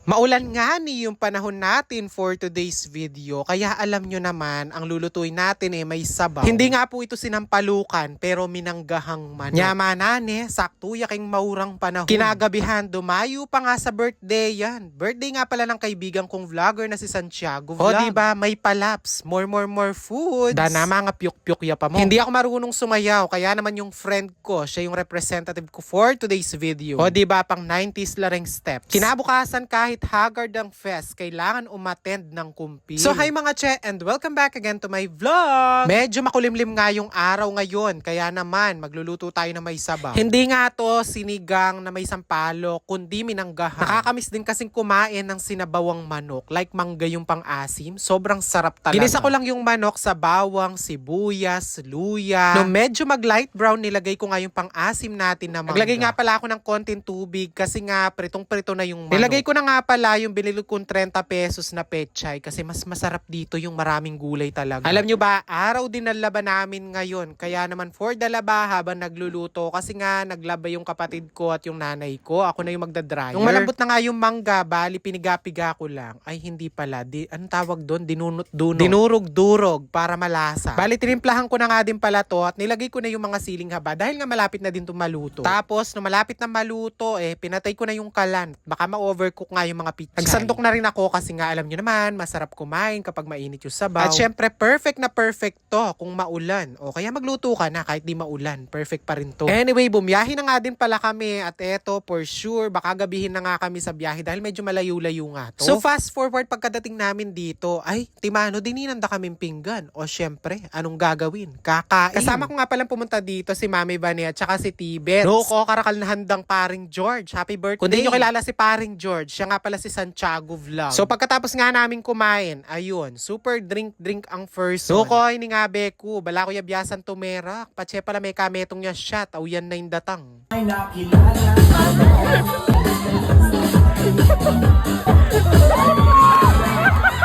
Maulan nga ni yung panahon natin for today's video. Kaya alam nyo naman, ang lulutuin natin may sabaw. Hindi nga po ito sinampalukan, pero minanggahang manok. Nyamanane, sakto yaking maurang panahon. Kinagabihan, dumayo pa nga sa birthday yan. Birthday nga pala ng kaibigan kong vlogger na si Santiago Vlog. O diba, may palaps. More foods. Dana mga pyuk-pyuk ya pa mo. Hindi ako marunong sumayaw, kaya naman yung friend ko, siya yung representative ko for today's video. O diba, pang 90s lareng steps. Kinabukasan kahit haggard ang fest, kailangan umattend ng kumpil. So hi mga che, and welcome back again to my vlog. Medyo makulimlim nga yung araw ngayon, kaya naman magluluto tayo ng may sabaw. Hindi nga to sinigang na may sampalok, kundi minanggahan. Nakakamiss din kasing kumain ng sinabawang manok, like mangga yung pang-asim. Sobrang sarap talaga. Ginisa ko lang yung manok sa bawang, sibuyas, luya. No medyo mag light brown, nilagay ko nga yung pang-asim natin na mangga. Naglagay nga pala ako ng konting tubig kasi nga pritong-prito na yung manok. Nilagay ko na nga pala yung binili kong 30 pesos na pechay kasi mas masarap dito yung maraming gulay talaga. Alam nyo ba, araw din ng laba namin ngayon. Kaya naman for the laba habang nagluluto kasi nga naglaba yung kapatid ko at yung nanay ko. Ako na yung magdadryer. Yung malambot na nga yung mangga, bali piniga-piga ko lang. Ay hindi pala, anong tawag doon? Dinunot-dunot. Dinurog-durog para malasa. Bali tinimplahan ko na nga din pala to at nilagay ko na yung mga siling haba dahil nga malapit na din to maluto. Tapos, nung malapit na maluto, pinatay ko na yung kalan. Baka ma-overcook nga yung mga pichay. Nagsandok na rin ako kasi nga alam nyo naman, masarap kumain kapag mainit yung sabaw. At syempre, perfect na perfect to kung maulan. O kaya magluto ka na kahit di maulan. Perfect pa rin to. Anyway, bumiyahe na nga din pala kami at eto, for sure, baka gabihin na nga kami sa biyahe dahil medyo malayo-layo nga to. So fast forward pagkadating namin dito, ay, Timano, dininanda kaming pinggan. O syempre, anong gagawin? Kakain. Kasama ko nga palang pumunta dito si Mami Vania at saka si Tibet. No ko, karakal na handang paring George. Happy birthday. Kung di nyo kilala si paring George, siya nga pala si Santiago Vlog. So pagkatapos nga namin kumain, ayun, super drink ang first one. Nuko, ini nga beku, bala ko yabiyasan tumerak. Pache pala may kametong niya shot, aw yan na yung datang. Ay nakilala.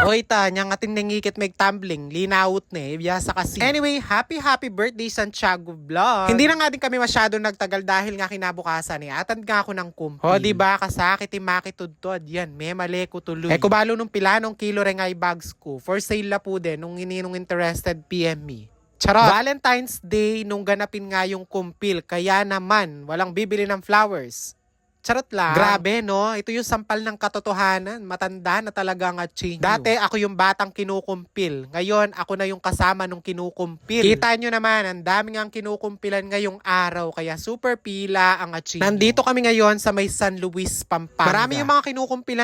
Oy ta, niyang ating nangikit may tumbling, linawot ne, biyasa kasi. Anyway, happy birthday Santiago Vlog. Hindi na nga din kami masyado nagtagal dahil nga kinabukasan atand nga ako ng kumpil. O diba, kasakit makitudtod, yan, may mali ko tuloy. Kubalo nung pilanong kilo rin nga bags ko, for sale la po din, nung ininong interested PM me. Charot! Valentine's Day nung ganapin nga yung kumpil, kaya naman, walang bibili ng flowers. Charot lang. Grabe, no? Ito yung sampal ng katotohanan. Matanda na talaga ang change. Dati, ako yung batang kinukumpil. Ngayon, ako na yung kasama nung kinukumpil. Kita nyo naman, ang daming ang kinukumpilan ngayong araw. Kaya super pila ang achieve. Nandito kami ngayon sa may San Luis, Pampanga. Marami yung mga kinukumpilan.